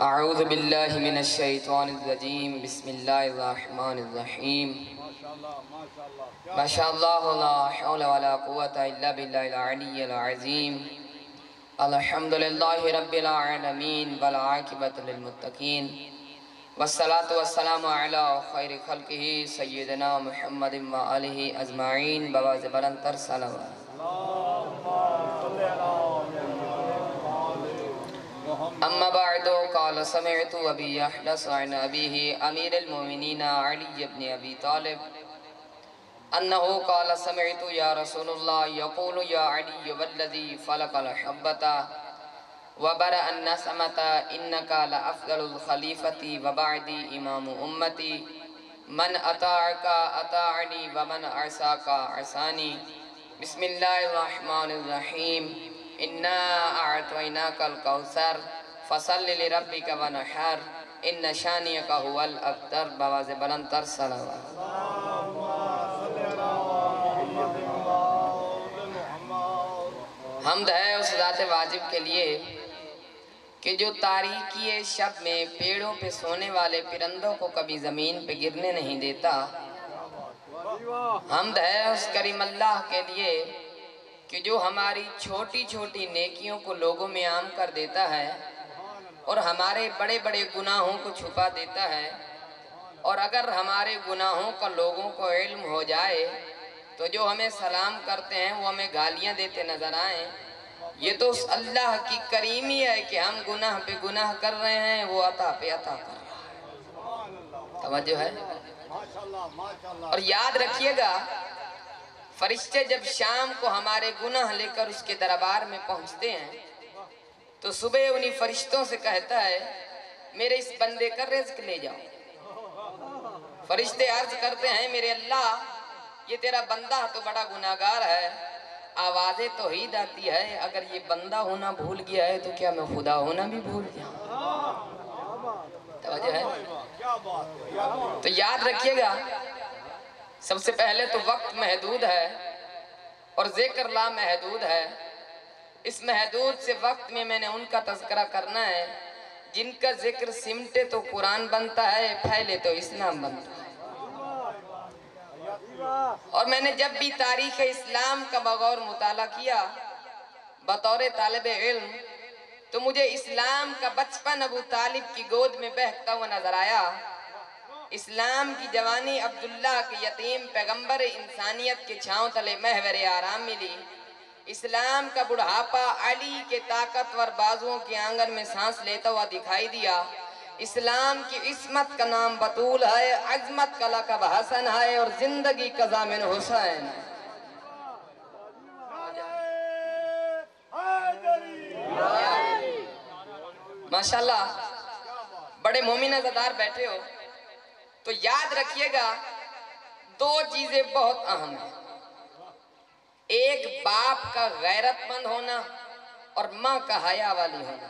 اعوذ باللہ من الشیطان الرجیم بسم اللہ الرحمن الرحیم ماشاءاللہ لا حول ولا قوة الا باللہ العلی العظیم الحمدللہ رب العالمین والعاقبۃ للمتقین والصلاة والسلام علی خیر خلقہ سیدنا محمد وآلہ اجمعین بواز بلندتر صلوات اما بعد قال سمعت ابی یحلس عن ابیہ امیر المومنین علی بن ابی طالب انہو قال سمعت یا رسول اللہ یقول یا علی والذی فلق الحبت وبرأ النسمت انکا لافضل الخلیفت وبعدی امام امتی من اطاعکا اطاعنی ومن عصاکا عصانی بسم اللہ الرحمن الرحیم اِنَّا أَعْطَيْنَاكَ الْكَوْثَرَ فَصَلِّ لِرَبِّكَ وَانْحَرْ إِنَّ شَانِئَكَ هُوَ الْأَبْتَرُ بواز بلندتر صلوات حمد ہے اس ذات واجب کے لیے کہ جو تاریکی شب میں پیڑوں پہ سونے والے پرندوں کو کبھی زمین پہ گرنے نہیں دیتا۔ حمد ہے اس کریم اللہ کے لیے کہ جو ہماری چھوٹی چھوٹی نیکیوں کو لوگوں میں عام کر دیتا ہے اور ہمارے بڑے بڑے گناہوں کو چھپا دیتا ہے، اور اگر ہمارے گناہوں کا لوگوں کو علم ہو جائے تو جو ہمیں سلام کرتے ہیں وہ ہمیں گالیاں دیتے نظر آئیں۔ یہ تو اس اللہ کی کریمی ہے کہ ہم گناہ پہ گناہ کر رہے ہیں، وہ عطا پہ عطا کر رہا ہے۔ توجہ ہے؟ اور یاد رکھیے گا، فرشتے جب شام کو ہمارے گناہ لے کر اس کے دربار میں پہنچتے ہیں تو صبح انہی فرشتوں سے کہتا ہے میرے اس بندے کا رزق لے جاؤ۔ فرشتے عرض کرتے ہیں میرے اللہ یہ تیرا بندہ تو بڑا گناہگار ہے، آوازیں توحید آتی ہے، اگر یہ بندہ ہونا بھول گیا ہے تو کیا میں خدا ہونا بھی بھول گیا؟ توجہ ہے؟ تو یاد رکھیے گا، سب سے پہلے تو وقت محدود ہے اور ذکر لا محدود ہے۔ اس محدود سے وقت میں نے ان کا تذکرہ کرنا ہے جن کا ذکر سمٹے تو قرآن بنتا ہے، پھیلے تو اسلام بنتا ہے۔ اور میں نے جب بھی تاریخ اسلام کا بغور مطالعہ کیا بطور طالب علم تو مجھے اسلام کا بچپن ابو طالب کی گود میں بہتا ہوا نظر آیا، اسلام کی جوانی عبداللہ کے یتیم پیغمبر انسانیت کے چھاؤں تلے محور آرام ملی، اسلام کا بڑھاپا علی کے طاقتور بازوؤں کے آنگن میں سانس لیتا ہوا دکھائی دیا، اسلام کی عصمت کا نام بطول ہے، عظمت کا لقب حسن ہے اور زندگی کا ضامن حسین ہے۔ ماشاءاللہ بڑے مومن عزادار بیٹھے ہو تو یاد رکھیے گا دو چیزیں بہت اہم ہیں، ایک باپ کا غیرت مند ہونا اور ماں کا حیا والی ہونا،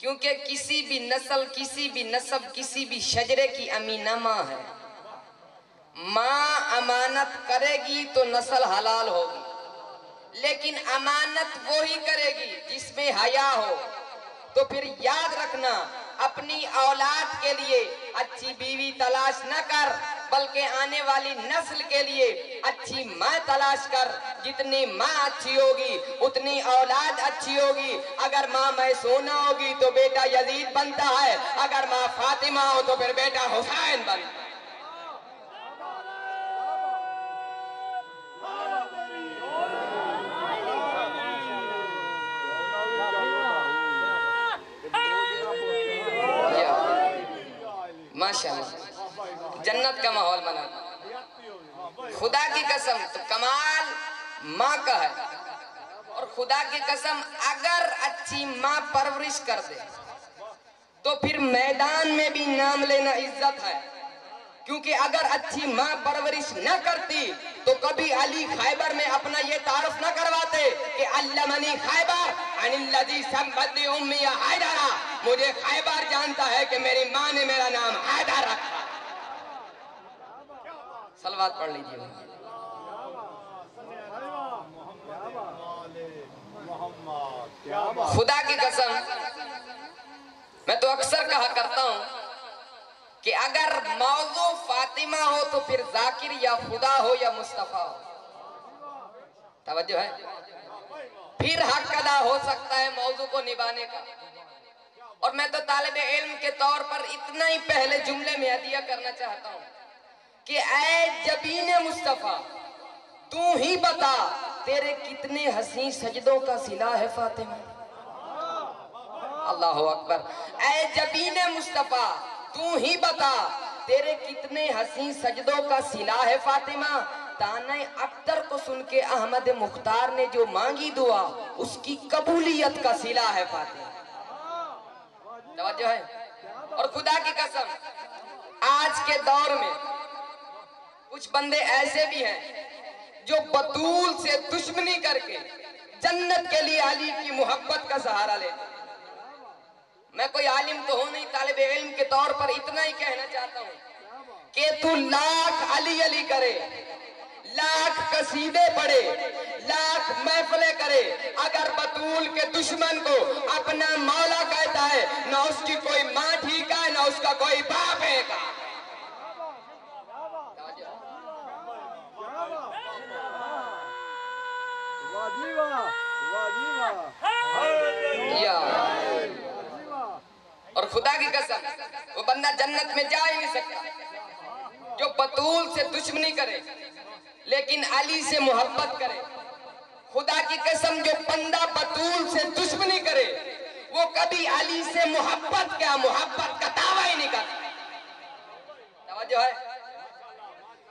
کیونکہ کسی بھی نسل کسی بھی نسب کسی بھی شجرے کی امینہ ماں ہے۔ ماں امانت کرے گی تو نسل حلال ہوگی، لیکن امانت وہی کرے گی جس میں حیا ہو۔ تو پھر یاد رکھنا اپنی اولاد کے لیے اچھی بیوی تلاش نہ کر بلکہ آنے والی نسل کے لیے اچھی ماں تلاش کر، جتنی ماں اچھی ہوگی اتنی اولاد اچھی ہوگی۔ اگر ماں میسونہ ہوگی تو بیٹا یزید بنتا ہے، اگر ماں فاطمہ ہو تو پھر بیٹا حسین بنتا ہے۔ ماشاءاللہ جنت کا ماحول بنا، خدا کی قسم تو کمال ماں کا ہے، اور خدا کی قسم اگر اچھی ماں پرورش کر دے تو پھر میدان میں بھی نام لینا عزت ہے، کیونکہ اگر اچھی ماں پرورش نہ کرتی تو کبھی علی خیبر میں اپنا یہ تعارف نہ کرواتے کہ علمنی خیبر عن الذی سمت لی امی حیدرہ، مجھے خیبر جانتا ہے کہ میری ماں نے میرا نام حیدر رکھا۔ صلوات پڑھ لیجئے۔ خدا کی قسم میں تو اکثر کہا کرتا ہوں کہ اگر موضوع فاطمہ ہو تو پھر ذاکر یا خدا ہو یا مصطفیٰ ہو، توجہ ہے، پھر حق ادا ہو سکتا ہے موضوع کو نبھانے کا۔ اور میں تو طالب علم کے طور پر اتنا ہی پہلے جملے میں عدیہ کرنا چاہتا ہوں کہ اے جبین مصطفیٰ تو ہی بتا تیرے کتنے حسین سجدوں کا صلہ ہے فاطمہ۔ اللہ اکبر۔ اے جبین مصطفیٰ تو ہی بتا تیرے کتنے حسین سجدوں کا صلہ ہے فاطمہ۔ تانے اکتر کو سن کے احمد مختار نے جو مانگی دعا اس کی قبولیت کا صلہ ہے فاطمہ۔ توجہ ہے۔ اور خدا کی قسم آج کے دور میں کچھ بندے ایسے بھی ہیں جو بطول سے دشمنی کر کے جنت کے لیے علی کی محبت کا سہارا لیتے ہیں۔ میں کوئی عالم تو ہوں نہیں، طالب علم کے طور پر اتنا ہی کہنا چاہتا ہوں کہ تو لاکھ علی علی کرے، لاکھ قصیدے پڑھے، لاکھ محفلیں کرے، اگر بطول کے دشمن کو اپنا مولا کہتا ہے نہ اس کی کوئی ماں ٹھیک ہے نہ اس کا کوئی باپ ہے کا۔ اور خدا کی قسم وہ بندہ جنت میں جا ہی نہیں سکتا جو بطول سے دشمنی کرے لیکن علی سے محبت کرے۔ خدا کی قسم جو بندہ بطول سے دشمنی کرے وہ کبھی علی سے محبت کا دعویٰ ہی نہیں کرتا۔ توجہ ہے۔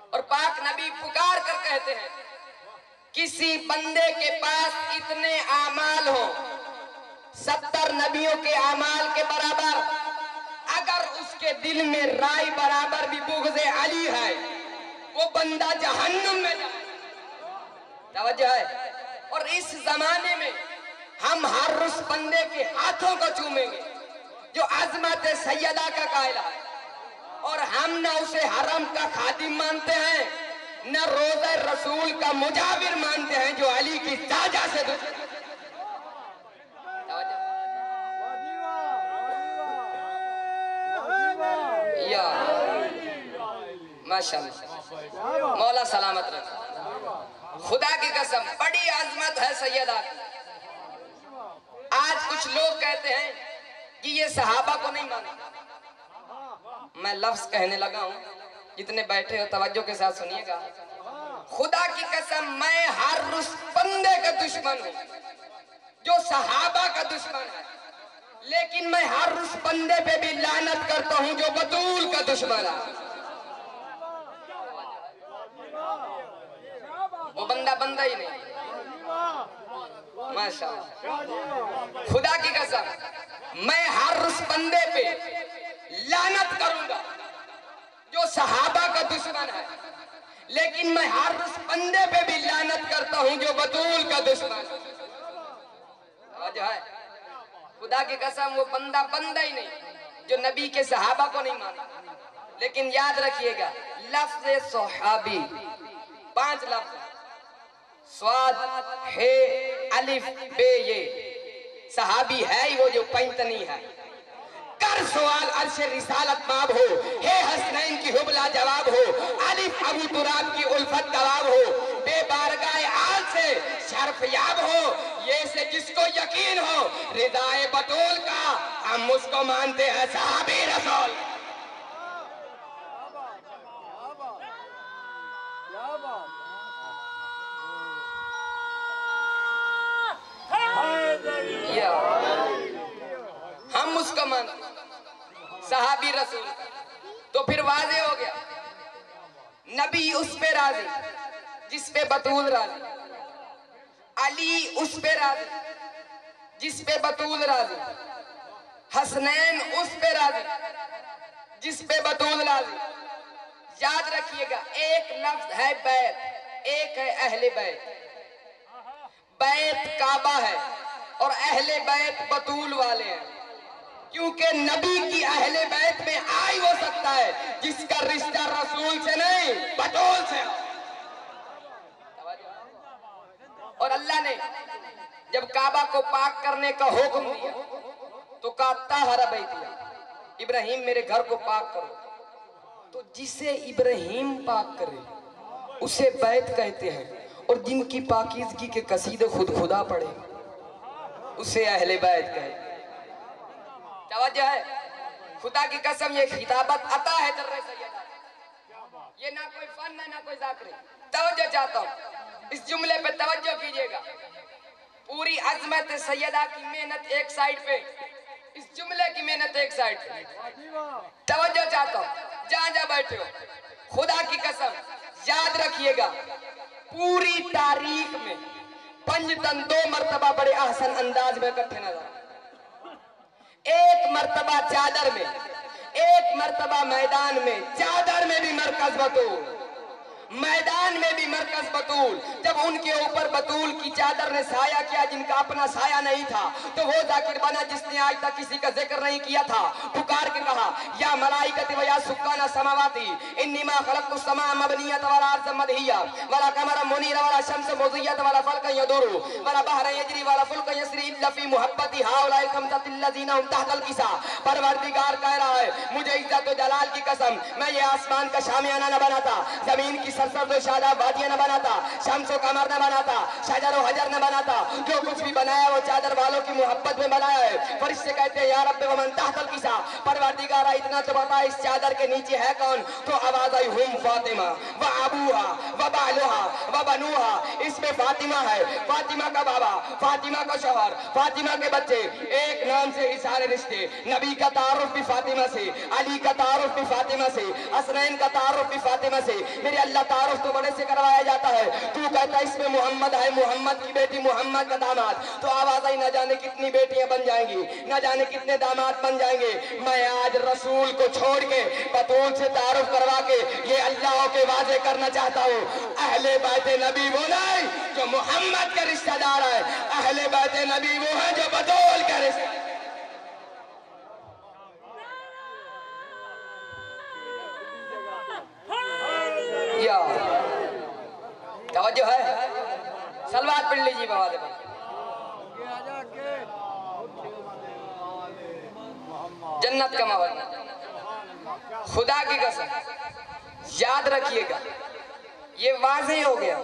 اور پاک نبی پکار کر کہتے ہیں کسی بندے کے پاس اتنے اعمال ہوں 70 نبیوں کے اعمال کے برابر، اگر اس کے دل میں رائے برابر بھی بغض علی ہے وہ بندہ جہنم میں جائے۔ توجہ ہے۔ اور اس زمانے میں ہم ہر اس بندے کے ہاتھوں کو چومیں گے جو عظمت سیدہ کا قائل ہے، اور ہم نہ اسے حرم کا خادم مانتے ہیں نہ روضہ رسول کا مجاور مانتے ہیں جو علی کی ساجہ سے دشمن۔ یا ماشاءاللہ، مولا سلامت رکھے۔ خدا کی قسم بڑی عظمت ہے سیدہ کی۔ آج کچھ لوگ کہتے ہیں کہ یہ صحابہ کو نہیں مانتا۔ میں لفظ کہنے لگا ہوں، جتنے بیٹھے ہو توجہ کے ساتھ سنیے گا۔ خدا کی قسم میں ہر اس بندے کا دشمن ہوں جو صحابہ کا دشمن ہے، لیکن میں ہر اس بندے پہ بھی لعنت کرتا ہوں جو بطول کا دشمن ہے۔ وہ بندہ ہی نہیں۔ ماشاءاللہ، خدا کی قسم میں ہر اس بندے پہ لعنت کروں گا جو صحابہ کا دشمن ہے، لیکن میں ہر اس بندے پہ بھی لعنت کرتا ہوں جو بطول کا دشمن ہے۔ خدا کی قسم وہ بندہ ہی نہیں جو نبی کے صحابہ کو نہیں مانتا۔ لیکن یاد رکھیے گا لفظ صحابی 5 لفظ، سواد ہے الف بے، یہ صحابی ہے ہی وہ جو پینتنی ہے۔ کر سوال عرش رسالت ماب ہو، ہے حسنین کی حبلہ جواب ہو، الف ابو تراب کی الفت جواب ہو، بے بارگاہ آل سے شرف یاب ہو، یہ سے جس کو یقین ہو رضائے بطول کا ہم اس کو مانتے ہیں صحابی رسول۔ ہم اس کو مانتے صحابی رسول، تو پھر واضح ہو گیا نبی اس پہ راضی جس پہ بطول راضی، علی اس پہ راضی جس پہ بطول راضی، حسنین اس پہ راضی جس پہ بطول راضی۔ یاد رکھیے گا ایک لفظ ہے بیت، ایک ہے اہل بیت۔ بیت کعبہ ہے اور اہل بیت بطول والے ہیں، کیونکہ نبی کی اہل بیت میں آئی ہو سکتا ہے جس کا رشتہ رسول سے نہیں بطول سے ہو۔ اور اللہ نے جب کعبہ کو پاک کرنے کا حکم دیا تو کہا طاہر بیتیا، ابراہیم میرے گھر کو پاک کرو. تو جسے ابراہیم پاک کرے اسے بیت کہتے ہیں، اور جن کی پاکیزگی کے قصیدے خود خدا پڑھے اسے اہل بیت کہتے ہیں. توجہ ہے؟ خدا کی قسم یہ خطابت عطا ہے در سیدہ، یہ نہ کوئی فن ہے نہ کوئی ذاکر. توجہ چاہتا ہوں، اس جملے پہ توجہ کیجئے گا. پوری عظمت سیدہ کی محنت ایک سائیڈ پہ، اس جملے کی محنت ایک سائیڈ پہ. توجہ چاہتا ہوں، جہاں جہاں بیٹھے ہو، خدا کی قسم یاد رکھیے گا، پوری تاریخ میں پنجتن 2 مرتبہ بڑے احسن انداز میں اکٹھے نظر، ایک مرتبہ چادر میں، ایک مرتبہ میدان میں. چادر میں بھی مرکز بطول، میدان میں بھی مرکز بطول. جب ان کے اوپر بطول کی چادر نے سایہ کیا جن کا اپنا سایہ نہیں تھا، تو وہ ذاکر بنا جس نے آج تک کسی کا ذکر نہیں کیا تھا. پکار کے کہا یا ملائکت و یا سکان سماواتی انی ما خلقت السماء مبنیت ولا ارض مدہیہ ولا قمر منیر ولا شمس مضیۃ ولا فلک یدور ولا بحر یجری ولا فلک یسری الا فی محبتی هؤلاء الخمسۃ الذین هم تحت الکسا. پروردگار کہہ رہا ہے مجھے عزت و جلال کی قسم، میں یہ آسمان کا شامیانہ نہ بناتا، زمین کی سرسبز و شاداب وادیاں نہ بناتا، شمس و قمر نہ بناتا، شجر و حجر نہ بناتا. جو کچھ بھی بنایا وہ چادر والوں کی محبت میں بنایا ہے. فرشتے کہتے ہیں یا رب ومن تحت الکسا، پروردگارہ اتنا تو بتا اس چادر کے نیچے ہے کون؟ تو آواز آئی ہم فاطمہ و ابوہا و بالوہا و بنوہا. اس میں فاطمہ ہے، فاطمہ کا بابا، فاطمہ کا شوہر، فاطمہ کے بچے، ایک نام سے ہی سارے رشتے. نبی کا تعارف بھی فاطمہ سے، علی کا تعارف بھی فاطمہ سے، حسنین کا تعارف بھی فاطمہ سے. میرے اللہ تعارف تو بڑے سے کروایا جاتا ہے، تو کہتا ہے اس میں محمد ہے، محمد کی بیٹی، محمد کا داماد. تو آواز آئی نہ جانے کتنی بیٹیاں بن جائیں گی، نہ جانے کتنے داماد بن جائیں گے. میں آج رسول کو چھوڑ کے بطول سے تعارف کروا کے یہ اللہ کے واضح کرنا چاہتا ہوں، اہل بیت نبی وہ نہیں جو محمد کے رشتہ دار ہے، اہل بیت نبی وہ ہے جو بطول کا رشتہ. یا توجہ ہے؟ سلوات پڑھ لیجیے بابا دے بابا. جنت کا مولا خدا کی قسم یاد رکھیے گا، یہ واضح ہو گیا.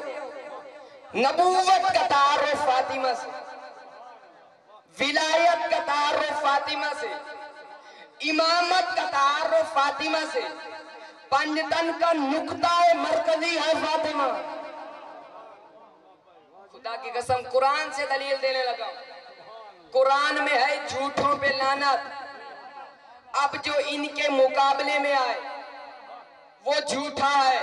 نبوت کا تعارف فاطمہ سے، ولایت کا تعارف فاطمہ سے، امامت کا تعارف فاطمہ سے، پنجتن کا نقطہ مرکزی ہے فاطمہ. خدا کی قسم قرآن سے دلیل دینے لگا. قرآن میں ہے جھوٹوں پہ لعنت. اب جو ان کے مقابلے میں آئے وہ جھوٹا ہے.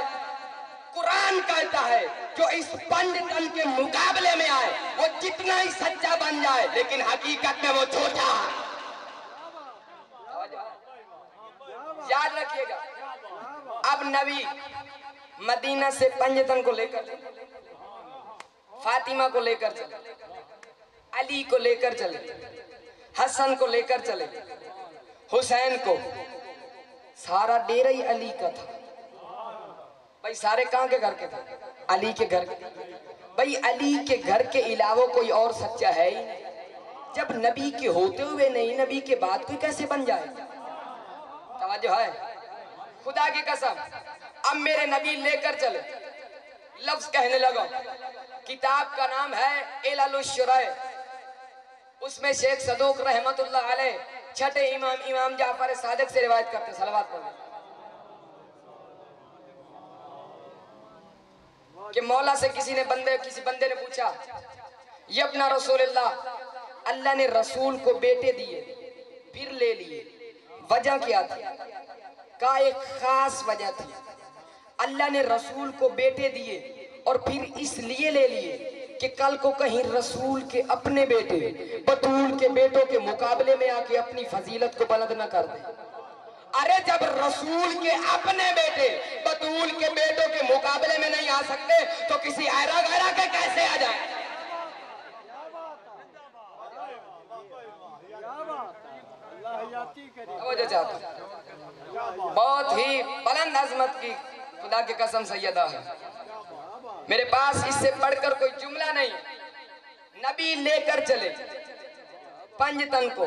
قرآن کہتا ہے جو اس پنجتن کے مقابلے میں آئے وہ جتنا ہی سچا بن جائے لیکن حقیقت میں وہ جھوٹا ہے. یاد رکھیے گا. اب نبی مدینہ سے پنجتن کو لے کر چلے، فاطمہ کو لے کر چلے، علی کو لے کر چلے، حسن کو لے کر چلے، حسین کو. سارا ڈیرہ ہی علی کا تھا. بھائی سارے کہاں کے گھر کے تھے؟ علی کے گھر کے. بھائی علی کے گھر کے علاوہ کوئی اور سچا ہے ہی نہیں. جب نبی کے ہوتے ہوئے نہیں، نبی کے بعد کوئی کیسے بن جائے؟ توجہ ہے؟ خدا کی قسم اب میرے نبی لے کر چلے. لفظ کہنے لگا. کتاب کا نام ہے علل الشرع. اس میں شیخ صدوق رحمت اللہ علیہ چھٹے امام جعفر صادق سے روایت کرتے. صلوات پڑھیں کہ مولا سے کسی بندے نے پوچھا یا ابن رسول اللہ، اللہ نے رسول کو بیٹے دیے پھر لے لیے، وجہ کیا تھی؟ کا ایک خاص وجہ تھی. اللہ نے رسول کو بیٹے دیے اور پھر اس لیے لے لیے کہ کل کو کہیں رسول کے اپنے بیٹے بطول کے بیٹوں کے مقابلے میں آ کے اپنی فضیلت کو بلند نہ کر دیں. ارے جب رسول کے اپنے بیٹے بطول کے بیٹوں کے مقابلے میں نہیں آ سکتے تو کسی ایرا غیرہ کے کیسے آ جائے؟ بہت ہی بلند عظمت کی خدا کی قسم سیدہ ہے. میرے پاس اس سے پڑھ کر کوئی جملہ نہیں. نبی لے کر چلے پنجتن کو.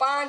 5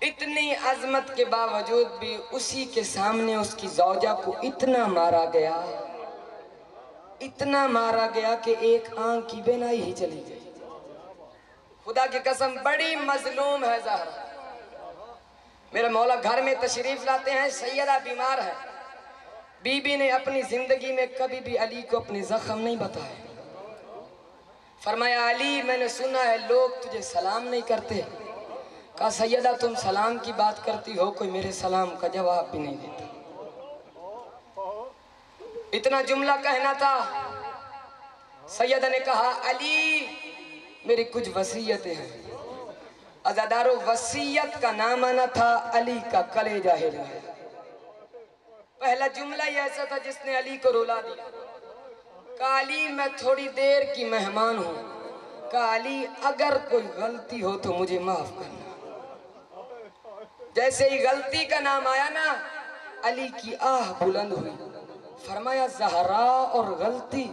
اتنی عظمت کے باوجود بھی اسی کے سامنے اس کی زوجہ کو اتنا مارا گیا کہ ایک آنکھ کی بینائی ہی چلی گئی. خدا کی قسم بڑی مظلوم ہے زہرا. میرے مولا گھر میں تشریف لاتے ہیں، سیدہ بیمار ہے. بی بی نے اپنی زندگی میں کبھی بھی علی کو اپنے زخم نہیں بتائے. فرمایا علی میں نے سنا ہے لوگ تجھے سلام نہیں کرتے. کہا سیدہ تم سلام کی بات کرتی ہو، کوئی میرے سلام کا جواب بھی نہیں دیتا. اتنا جملہ کہنا تھا. سیدہ نے کہا علی میری کچھ وصیتیں ہیں. عزادارو وصیت کا نام آنا تھا علی کا کلیجہ ہلنا. پہلا جملہ ہی ایسا تھا جس نے علی کو رلا دیا. کہا علی میں تھوڑی دیر کی مہمان ہوں. کہا علی اگر کوئی غلطی ہو تو مجھے معاف کرنا. جیسے ہی غلطی کا نام آیا نا علی کی آہ بلند ہوئی. فرمایا زہرا اور غلطی.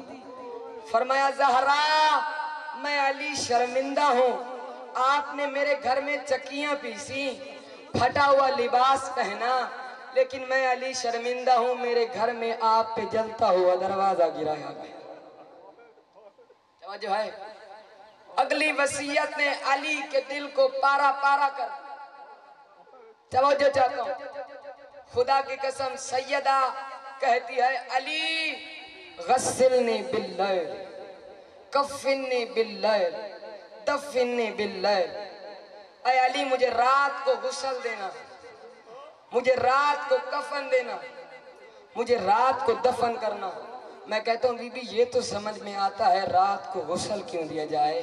فرمایا زہرا میں علی شرمندہ ہوں. آپ نے میرے گھر میں چکیاں پیسی، پھٹا ہوا لباس پہنا، لیکن میں علی شرمندہ ہوں. میرے گھر میں آپ پہ جلتا ہوا دروازہ گرایا گیا. توجہ ہے. اگلی وصیت نے علی کے دل کو پارا پارا کر. توجہ چاہتا ہوں. خدا کی قسم سیدہ کہتی ہے علی غسلنی باللیل کفنی باللیل دفنی باللیل. اے علی مجھے رات کو غسل دینا، مجھے رات کو کفن دینا، مجھے رات کو دفن کرنا. میں کہتا ہوں بی بی یہ تو سمجھ میں آتا ہے رات کو غسل کیوں دیا جائے،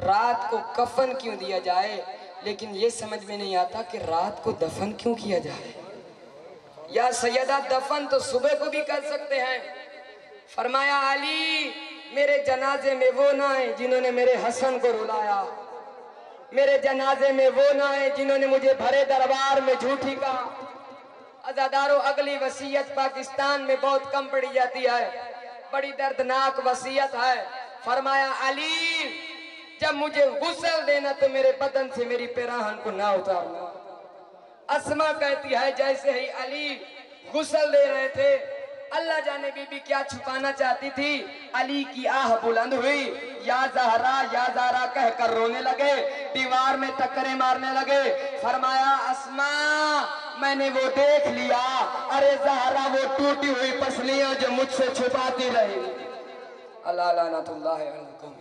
رات کو کفن کیوں دیا جائے، لیکن یہ سمجھ میں نہیں آتا کہ رات کو دفن کیوں کیا جائے. یا سیدہ دفن تو صبح کو بھی کر سکتے ہیں. فرمایا علی میرے جنازے میں وہ نہ آئے جنہوں نے میرے حسن کو رلایا. میرے جنازے میں وہ نہ آئے جنہوں نے مجھے بھرے دربار میں جھوٹی کہا. عزادارو اگلی وصیت پاکستان میں بہت کم پڑھی جاتی ہے، بڑی دردناک وصیت ہے. فرمایا علی جب مجھے غسل دینا تو میرے بدن سے میری پیراہن کو نہ اتارنا. اسما کہتی ہے جیسے ہی علی غسل دے رہے تھے اللہ جانے بی بی کیا چھپانا چاہتی تھی، علی کی آہ بلند ہوئی. یا زہرا کہہ کر رونے لگے، دیوار میں ٹکریں مارنے لگے. فرمایا اسما میں نے وہ دیکھ لیا، ارے زہرا وہ ٹوٹی ہوئی پسلیاں جو مجھ سے چھپاتی رہی. اللہ لعنت اللہ علیکم.